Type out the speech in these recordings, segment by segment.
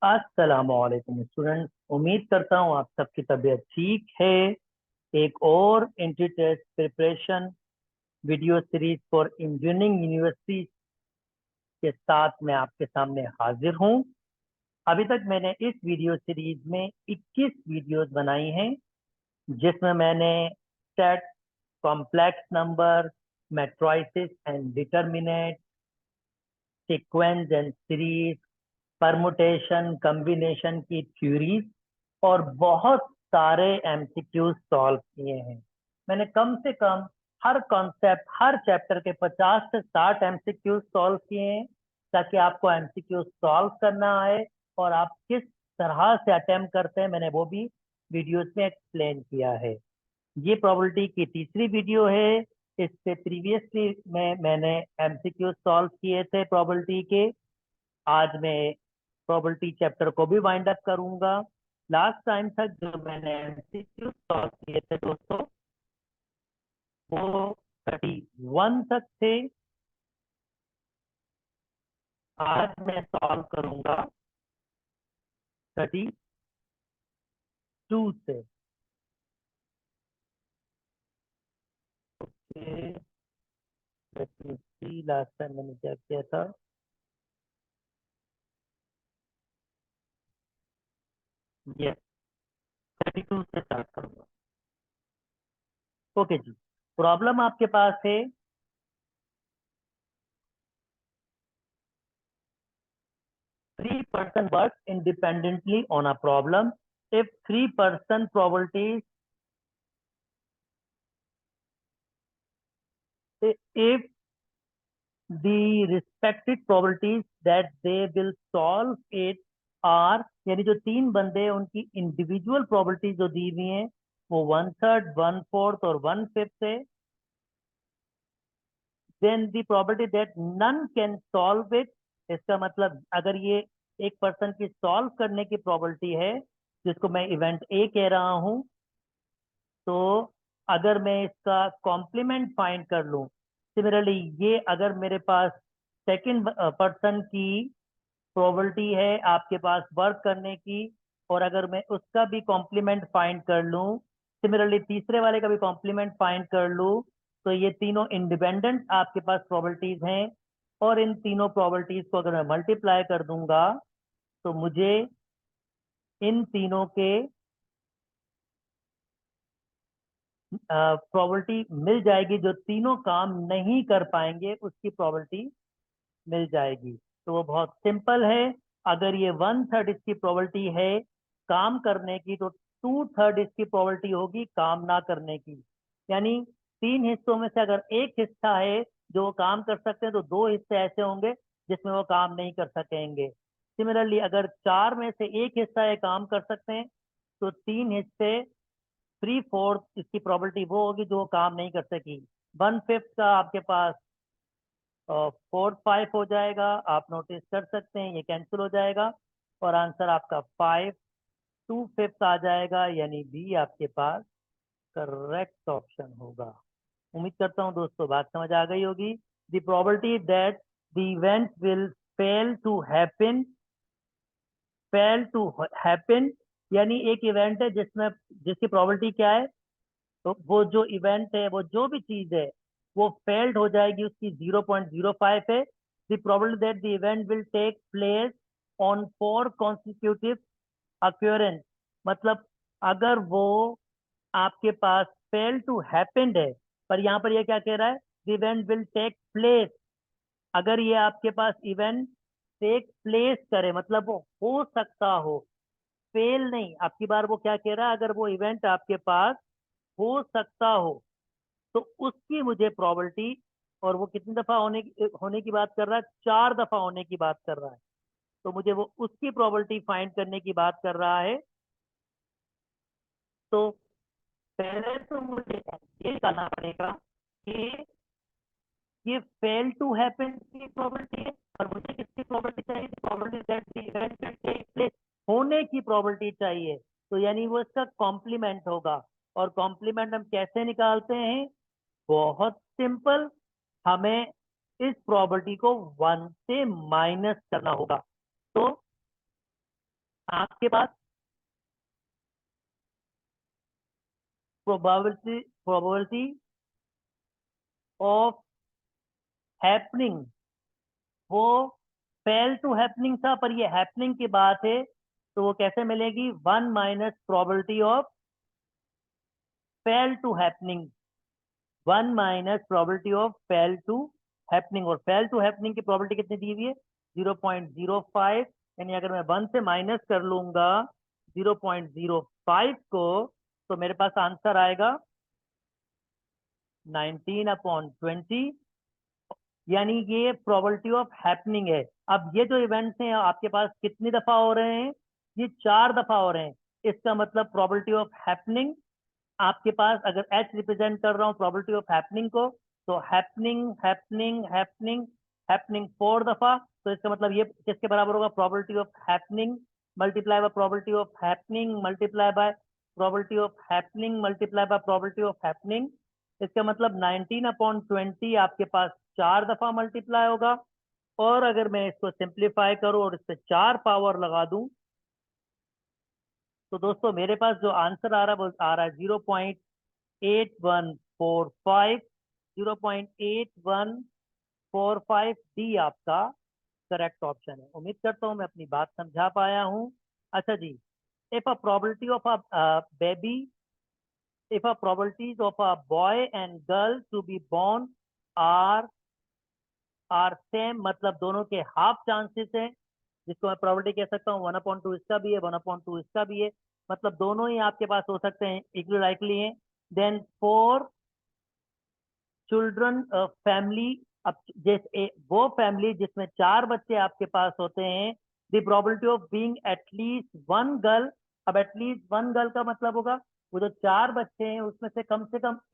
अस्सलामुअलैकुम स्टूडेंट, उम्मीद करता हूँ आप सबकी तबीयत ठीक है। एक और entry test preparation video series for engineering university के साथ मैं आपके सामने हाजिर हूँ। अभी तक मैंने इस वीडियो सीरीज में 21 वीडियोस बनाई हैं, जिसमें मैंने set, complex number, matrices and determinant, sequence and series, permutation combination की थ्योरीज और बहुत सारे एमसीक्यूज सॉल्व किए हैं। मैंने कम से कम हर कॉन्सेप्ट, हर चैप्टर के 50 से 60 एमसीक्यूज सॉल्व किए हैं, ताकि आपको एमसीक्यूज सॉल्व करना आए और आप किस तरह से अटेम्प्ट करते हैं मैंने वो भी वीडियोस में एक्सप्लेन किया है। ये प्रोबेबिलिटी की तीसरी वीडियो है। इससे प्रीवियसली मैंने एमसीक्यू सॉल्व किए थे प्रोबेबिलिटी के। आज मैं प्रोबेबिलिटी चैप्टर को भी वाइंड अप करूंगा। लास्ट टाइम तक जो मैंने एमसीक्यू सॉल्व किए थे दोस्तों, वो 31 तक थे। आज मैं सॉल्व करूंगा 32 से। लास्ट टाइम मैंने क्या किया था? ये 32 से स्टार्ट करूंगा। ओके जी, प्रॉब्लम आपके पास है। Three-person works independently on a problem. If three-person probabilities, if the respective probabilities that they will solve it are, यानी जो तीन बंदे हैं उनकी इंडिविजुअल प्रोबेबिलिटीज जो दी हुई हैं वो 1/3, 1/4 और 1/5 है, then the probability that none can solve it, इसका मतलब अगर ये एक पर्सन की सॉल्व करने की प्रोबेबिलिटी है, जिसको मैं इवेंट ए कह रहा हूं, तो अगर मैं इसका कॉम्प्लीमेंट फाइंड कर लूं, सिमिलरली ये अगर मेरे पास सेकंड पर्सन की प्रोबेबिलिटी है आपके पास वर्क करने की, और अगर मैं उसका भी कॉम्प्लीमेंट फाइंड कर लूं, सिमिलरली तीसरे वाले का भी कॉम्प्लीमेंट फाइंड कर लूं, तो ये तीनों इंडिपेंडेंट आपके पास प्रोबेबिलिटीज हैं। और इन तीनों प्रोबेबिलिटीज को अगर मैं मल्टीप्लाई कर दूंगा, तो मुझे इन तीनों के प्रोबेबिलिटी मिल जाएगी। जो तीनों काम नहीं कर पाएंगे उसकी प्रोबेबिलिटी मिल जाएगी। तो वो बहुत सिंपल है। अगर ये 1/3 इसकी प्रोबेबिलिटी है काम करने की, तो 2/3 इसकी प्रोबेबिलिटी होगी काम ना करने की। यानी तीन हिस्सों में से अगर एक हिस्सा है जो वो काम कर सकते हैं, तो दो हिस्से ऐसे होंगे जिसमें वो काम नहीं कर सकेंगे। सिमिलरली अगर चार में से एक हिस्सा है काम कर सकते हैं, तो तीन हिस्से 3/4 इसकी प्रोबेबिलिटी वो होगी जो काम नहीं कर सकी। 1/5 का आपके पास 4/5 हो जाएगा, आप नोटिस कर सकते हैं ये कैंसिल हो जाएगा और आंसर आपका 5 2/5 आ जाएगा, यानी बी आपके पास करेक्ट ऑप्शन होगा। उम्मीद करता हूँ दोस्तों बात समझ आ गई होगी। The probability that the event will fail to happen, यानी एक इवेंट है जिसमें जिसकी प्रोबेबिलिटी क्या है, तो वो जो इवेंट है, वो जो भी चीज है, वो फेल्ड हो जाएगी, उसकी 0.05 है। The probability that the event will take place on 4 consecutive occurrence, मतलब अगर वो आपके पास फेल टू हैपेंड है, पर यहाँ पर ये क्या कह रहा है, the event will take place. अगर ये आपके पास इवेंट टेक प्लेस करे, मतलब वो हो सकता हो, फेल नहीं। आपकी बार वो क्या कह रहा है, अगर वो इवेंट आपके पास हो सकता हो, तो उसकी मुझे प्रोबेबिलिटी, और वो कितनी दफा होने की बात कर रहा है, 4 दफा होने की बात कर रहा है, तो मुझे वो उसकी प्रोबेबिलिटी फाइंड करने की बात कर रहा है। तो पहले तो मुझे ये कहना पड़ेगा कि ये फेल टू हैपन की प्रोबेबिलिटी है, और मुझे किसकी प्रोबेबिलिटी चाहिए, probability that the event will take place, होने की प्रोबेबिलिटी चाहिए। तो यानी वो इसका कॉम्प्लीमेंट होगा। और कॉम्प्लीमेंट हम कैसे निकालते हैं? बहुत सिंपल, हमें इस प्रॉपर्टी को 1 से माइनस करना होगा। तो आपके पास प्रोबेबिलिटी ऑफ हैपनिंग, वो फेल टू हैपनिंग था, पर ये हैपनिंग की बात है, तो वो कैसे मिलेगी? 1 minus probability of fail to happening, 1 minus probability of fail to happening. और फेल टू हैपनिंग की प्रोबेबिलिटी कितनी दी हुई है? 0.05। यानी अगर मैं 1 से माइनस कर लूंगा 0.05 को, तो मेरे पास आंसर आएगा 19/20। यानी ये प्रोबेबिलिटी ऑफ हैपनिंग है। अब ये जो इवेंट्स हैं आपके पास कितनी दफा हो रहे हैं? ये 4 दफा हो रहे हैं। इसका मतलब प्रोबेबिलिटी ऑफ हैपनिंग आपके पास, अगर एच रिप्रेजेंट कर रहा हूँ प्रोबेबिलिटी ऑफ हैपनिंग को, तो हैपनिंग हैपनिंग हैपनिंग हैपनिंग 4 दफा। तो इसका मतलब ये किसके बराबर होगा? Probability of happening multiply by probability of happening multiply by probability of happening multiply by probability of happening. इसका मतलब 19/20 आपके पास 4 दफा मल्टीप्लाई होगा। और अगर मैं इसको सिंप्लीफाई करूं और इस पे 4 पावर लगा दूं, तो दोस्तों मेरे पास जो आंसर आ रहा है वो आ रहा है 0.8145। 0.8145 डी आपका करेक्ट ऑप्शन है। उम्मीद करता हूं मैं अपनी बात समझा पाया हूं। अच्छा जी, if a probability of a baby, if a probabilities of a boy and girl to be born are same, मतलब दोनों के हाफ चांसेस हैं, जिसको मैं प्रोबेबिलिटी कह सकता हूँ 1/2 इसका भी है, 1/2 इसका भी है, मतलब दोनों ही आपके पास हो सकते हैं, इक्वली लाइकली हैं। देन फॉर चिल्ड्रन फैमिली, अब जैसे वो फैमिली जिसमें 4 बच्चे आपके पास होते हैं, the probability of being at least 1 girl. अब एटलीस्ट 1 गर्ल का मतलब होगा वो जो 4 बच्चे हैं उसमें से कम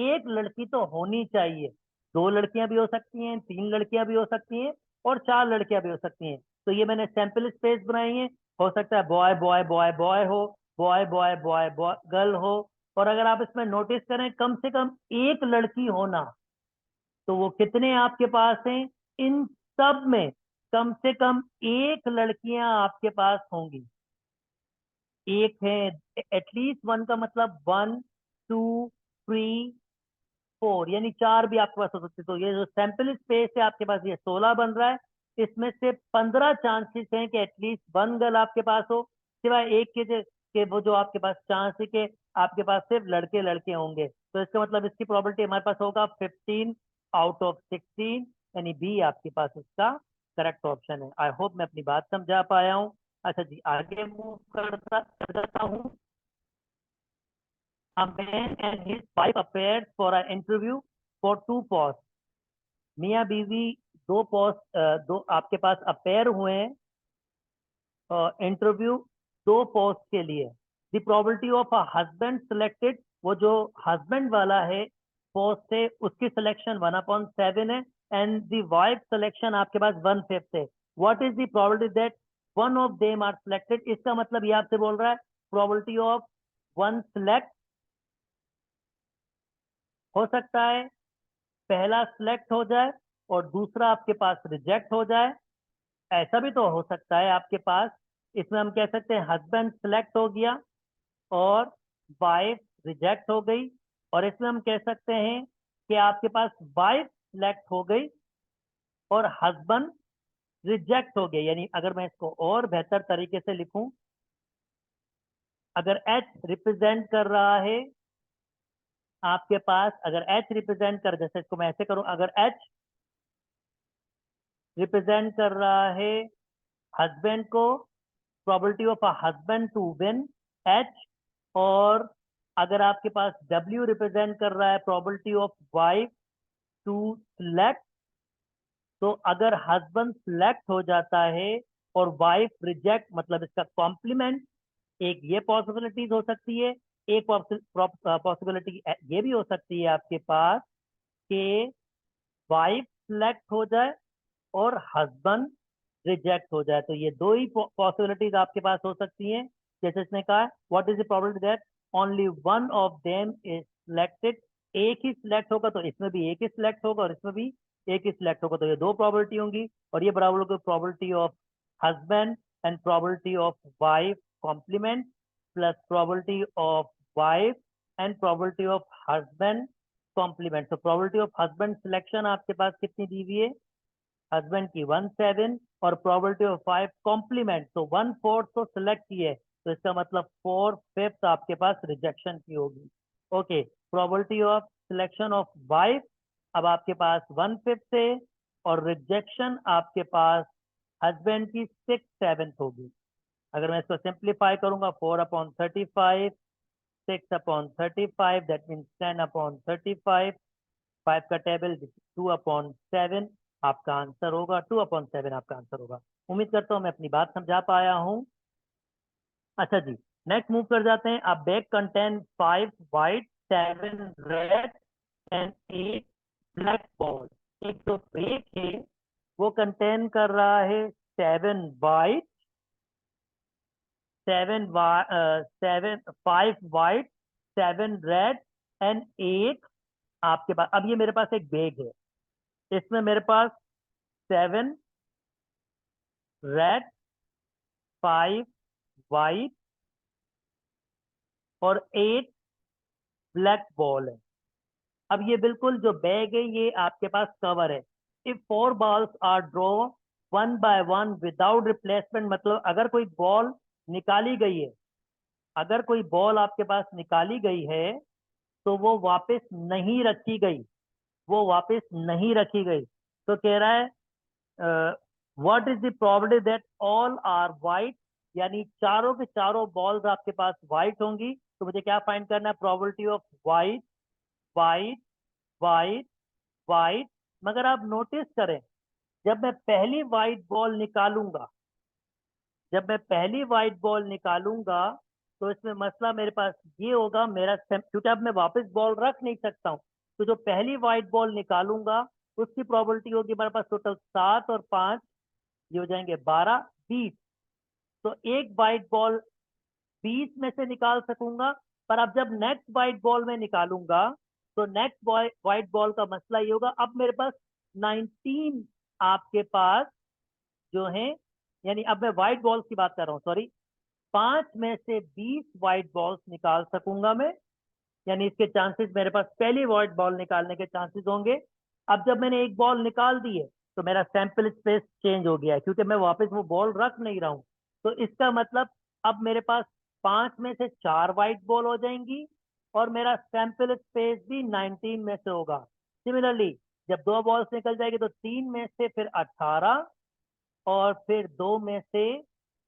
एक लड़की तो होनी चाहिए। 2 लड़कियां भी हो सकती हैं, 3 लड़कियां भी हो सकती हैं, और 4 लड़कियां भी हो सकती हैं। तो ये मैंने सैंपल स्पेस बनाई है। हो सकता है बॉय बॉय बॉय बॉय हो, boy boy boy boy girl हो। और अगर आप इसमें नोटिस करें, कम से कम एक लड़की होना, तो वो कितने आपके पास हैं? इन सब में कम से कम एक लड़कियां आपके पास होंगी। एक है, एटलीस्ट 1 का मतलब 1 2 3 4, यानी 4 भी आपके पास हो सकते। तो ये जो सैंपल स्पेस है आपके पास, ये 16 बन रहा है। इसमें से 15 चांसेस हैं कि एटलीस्ट 1 गर्ल आपके पास हो, सिवाय एक के वो जो आपके पास चांस है कि आपके पास सिर्फ लड़के लड़के होंगे। तो इसका मतलब इसकी प्रोबेबिलिटी हमारे पास होगा 15/16, यानी बी आपके पास इसका करेक्ट ऑप्शन है। आई होप मैं अपनी बात समझा पाया हूँ। अच्छा जी, आगे मूव कर जाता हूँ। A man and his wife appeared for an interview for 2 posts. मियाँ बीवी दो पोस्ट, दो आपके पास अपेयर हुए हैं इंटरव्यू 2 पोस्ट के लिए। The probability of a husband selected, वो जो हस्बैंड वाला है पोस्ट है उसकी सिलेक्शन 1/7 है, एंड द वाइफ सिलेक्शन आपके पास 1/5 है। What is the probability that one of them are selected? इसका मतलब ये आपसे बोल रहा है प्रोबेबिलिटी ऑफ 1 सिलेक्ट, हो सकता है पहला सिलेक्ट हो जाए और दूसरा आपके पास रिजेक्ट हो जाए। ऐसा भी तो हो सकता है आपके पास। इसमें हम कह सकते हैं हस्बैंड सिलेक्ट हो गया और वाइफ रिजेक्ट हो गई। और इसमें हम कह सकते हैं कि आपके पास वाइफ सिलेक्ट हो गई और हस्बैंड रिजेक्ट हो गया। यानी अगर मैं इसको और बेहतर तरीके से लिखूं, अगर एच रिप्रेजेंट कर रहा है आपके पास, अगर एच रिप्रेजेंट कर, जैसे इसको मैं ऐसे करूं, अगर एच रिप्रेजेंट कर रहा है हस्बैंड को, probability of a husband to win H. और अगर आपके पास डब्ल्यू रिप्रेजेंट कर रहा है probability of wife to select, तो अगर हस्बैंड सिलेक्ट हो जाता है और वाइफ रिजेक्ट, मतलब इसका कॉम्प्लीमेंट, एक ये पॉसिबिलिटीज हो सकती है। एक पॉसिबिलिटी ये भी हो सकती है आपके पास कि वाइफ सिलेक्ट हो जाए और हस्बैंड रिजेक्ट हो जाए। तो ये दो ही पॉसिबिलिटीज आपके पास हो सकती हैं। जैसे इसने कहा what is the probability that only one of them is selected, एक ही सिलेक्ट होगा, तो इसमें भी एक ही सिलेक्ट होगा और इसमें भी एक ही सिलेक्ट होगा। तो ये 2 प्रोबेबिलिटी होंगी, और ये बराबर होगी probability of husband and probability of wife complement plus probability of wife and probability of husband complement. तो प्रोबेबिलिटी ऑफ हस्बैंड सिलेक्शन आपके पास कितनी दी हुई है? हस्बैंड की 1/7 और प्रोबेबिलिटी ऑफ वाइफ कॉम्प्लीमेंट तो 1/4 तो सिलेक्ट की है, तो इसका मतलब 4/5 आपके पास रिजेक्शन की होगी। Okay, probability of selection of wife अब आपके पास 1/5 है और रिजेक्शन आपके पास हस्बैंड की 6/7 होगी। अगर मैं इसको सिंप्लीफाई करूंगा 4/35, 6/35 दैट मीन्स 10/35, 5 का टेबल 2/7 आपका आंसर होगा, 2/7 आपका आंसर होगा। उम्मीद करता हूं मैं अपनी बात समझा पाया हूं। अच्छा जी, नेक्स्ट मूव कर जाते हैं। अब bag contain 5 white 7 red and 8 black ball. एक जो बैग है वो कंटेन कर रहा है 7 वाइट 5 वाइट 7 रेड एंड 8 आपके पास। अब ये मेरे पास एक बैग है, इसमें मेरे पास 7 रेड 5 वाइट और 8 ब्लैक बॉल है। अब ये बिल्कुल जो बैग है ये आपके पास कवर है। If 4 balls are draw 1 by 1 without replacement, मतलब अगर कोई बॉल निकाली गई है, अगर कोई बॉल आपके पास निकाली गई है तो वो वापस नहीं रखी गई, वो वापस नहीं रखी गई। तो कह रहा है what is the probability that all are white, यानी चारों के चारों बॉल्स आपके पास वाइट होंगी। तो मुझे क्या फाइंड करना है? Probability of white white white white. मगर आप नोटिस करें, जब मैं पहली वाइट बॉल निकालूंगा, जब मैं पहली वाइट बॉल निकालूंगा तो इसमें मसला मेरे पास ये होगा, क्योंकि अब मैं वापस बॉल रख नहीं सकता हूं, तो जो पहली वाइट बॉल निकालूंगा उसकी प्रोबेबिलिटी होगी मेरे पास टोटल 7 और 5, ये हो जाएंगे 12 20। तो एक वाइट बॉल 20 में से निकाल सकूंगा। पर अब जब नेक्स्ट वाइट बॉल में निकालूंगा तो नेक्स्ट वाइट बॉल का मसला ये होगा, अब मेरे पास 19 आपके पास जो है, यानी अब मैं व्हाइट बॉल्स की बात कर रहा हूँ, सॉरी, 5 में से 20 व्हाइट बॉल्स निकाल सकूंगा मैं, यानी इसके चांसेस मेरे पास पहली व्हाइट बॉल निकालने के चांसेस होंगे। अब जब मैंने एक बॉल निकाल दी है तो मेरा सैंपल स्पेस चेंज हो गया है, क्योंकि मैं वापस वो बॉल रख नहीं रहा हूं। तो इसका मतलब अब मेरे पास 5 में से 4 व्हाइट बॉल हो जाएंगी और मेरा सैंपल स्पेस भी 19 में से होगा। सिमिलरली जब 2 बॉल्स निकल जाएगी तो 3 में से फिर 18 और फिर 2 में से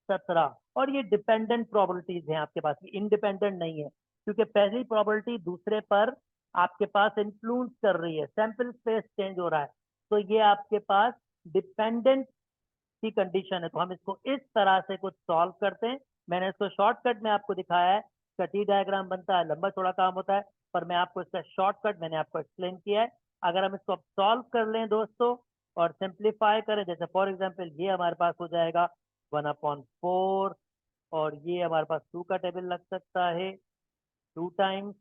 17। और ये डिपेंडेंट प्रोबेबिलिटीज हैं आपके पास, इंडिपेंडेंट नहीं है, क्योंकि पहली प्रोबेबिलिटी दूसरे पर आपके पास इन्फ्लुएंस कर रही है, सैंपल स्पेस चेंज हो रहा है। तो ये आपके पास डिपेंडेंट की कंडीशन है। तो हम इसको इस तरह से कुछ सॉल्व करते हैं। मैंने इसको शॉर्टकट में आपको दिखाया है, कटी डायग्राम बनता है, लंबा थोड़ा काम होता है, पर मैं आपको इसका शॉर्टकट मैंने आपको एक्सप्लेन किया है। अगर हम इसको सॉल्व कर लें दोस्तों और सिंप्लीफाई करें, जैसे फॉर एग्जांपल ये हमारे पास हो जाएगा 1/4 और ये हमारे पास 2 का टेबल लग सकता है 2 टाइम्स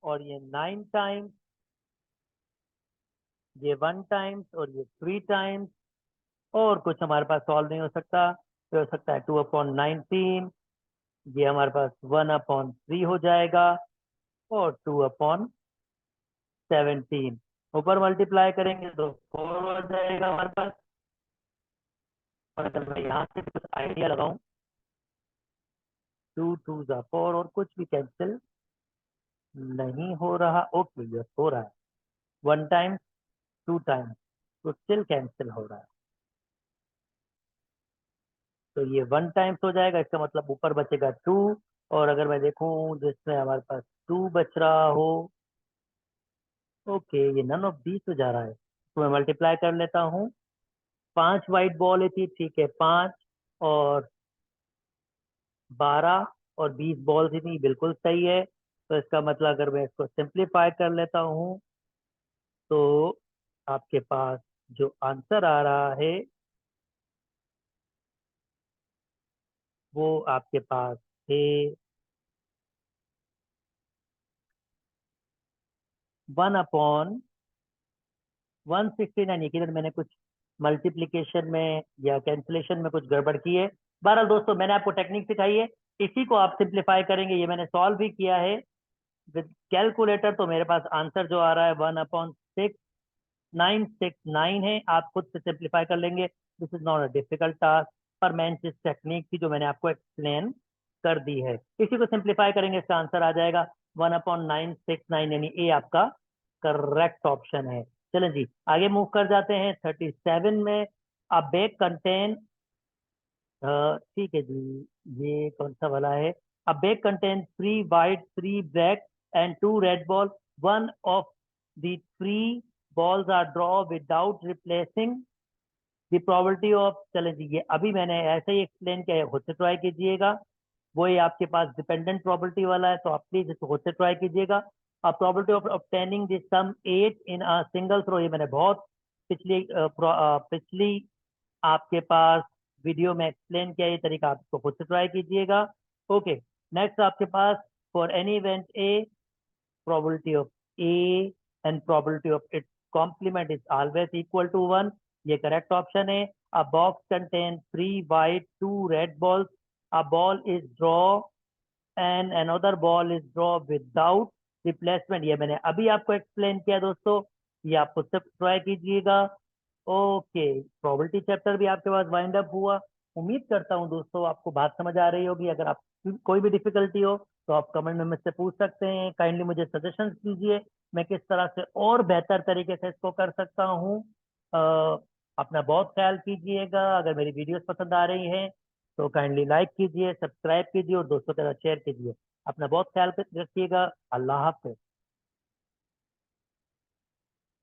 और ये 9 टाइम्स, ये 1 टाइम्स और ये 3 टाइम्स। और कुछ हमारे पास सॉल्व नहीं हो सकता, ये हो सकता है 2/19, ये हमारे पास 1/3 हो जाएगा और 2/17। ऊपर मल्टीप्लाई करेंगे तो 4 हो जाएगा हमारे पास। और अगर मैं यहाँ से कुछ आइडिया लगाऊं, 2 2 4 और कुछ भी कैंसिल नहीं हो रहा। ओके, ये हो रहा है 1 टाइम्स 2 टाइम्स, तो स्टिल कैंसिल हो रहा है। तो ये 1 टाइम्स हो जाएगा, इसका मतलब ऊपर बचेगा 2। और अगर मैं देखूं जिसमें हमारे पास 2 बच रहा हो, ओके, ये नन ऑफ दीज हो जा रहा है, तो मैं मल्टीप्लाई कर लेता हूँ। 5 वाइट बॉल थी, ठीक है, 5 और 12 और 20 बॉल थी, बिल्कुल सही है। तो इसका मतलब अगर मैं इसको सिंप्लीफाई कर लेता हूँ तो आपके पास जो आंसर आ रहा है वो आपके पास है 1/169। ये किधर मैंने कुछ मल्टीप्लीकेशन में या कैंसिलेशन में कुछ गड़बड़ की है। बहरहाल दोस्तों, मैंने आपको टेक्निक सिखाई है, इसी को आप सिंप्लीफाई करेंगे, ये मैंने सॉल्व भी किया है विद कैलकुलेटर, तो मेरे पास आंसर जो आ रहा है 1/6969 है। आप खुद से सिंप्लीफाई कर लेंगे, this is not a difficult task, पर मैं जिस टेक्निक थी जो मैंने आपको एक्सप्लेन कर दी है, इसी को सिंप्लीफाई करेंगे, इसका आंसर आ जाएगा 1/969, यानी ए आपका करेक्ट ऑप्शन है। चलें जी, आगे मूव कर जाते हैं 37 में। अ बेग कंटेन, ठीक है जी, ये कौन सा वाला है? अ bag contain 3 white, 3 black and 2 red ball, one of the 3 balls are draw without replacing the probability of, चलें जी, ये अभी मैंने ऐसे ही एक्सप्लेन किया है, खुद से ट्राई कीजिएगा। वो ये आपके पास डिपेंडेंट प्रोबेबिलिटी वाला है, तो आप प्लीज इसको खुद से ट्राई कीजिएगा। Probability of obtaining this sum 8 in a single throw, ये मैंने बहुत पिछली आपके पास वीडियो में एक्सप्लेन किया, ये तरीका आप इसको खुद से ट्राई कीजिएगा। ओके, नेक्स्ट आपके पास for any event A, probability of A and probability of its complement is always equal to 1, ये करेक्ट ऑप्शन है। A box contains 3 white, 2 red balls, a ball is draw and another ball is draw without replacement, ये मैंने अभी आपको explain किया दोस्तों, ये आप खुद से ट्राई कीजिएगा। ओके, प्रोबेबिलिटी चैप्टर भी आपके पास वाइंड अप हुआ। उम्मीद करता हूँ दोस्तों आपको बात समझ आ रही होगी। अगर आप कोई भी डिफिकल्टी हो तो आप कमेंट में मुझसे पूछ सकते हैं। काइंडली मुझे सजेशंस दीजिए मैं किस तरह से और बेहतर तरीके से इसको कर सकता हूँ। अपना बहुत ख्याल कीजिएगा। अगर मेरी वीडियोस पसंद आ रही हैं तो काइंडली लाइक कीजिए, सब्सक्राइब कीजिए और दोस्तों के साथ शेयर कीजिए। अपना बहुत ख्याल रखिएगा। अल्लाह हाफ़िज़।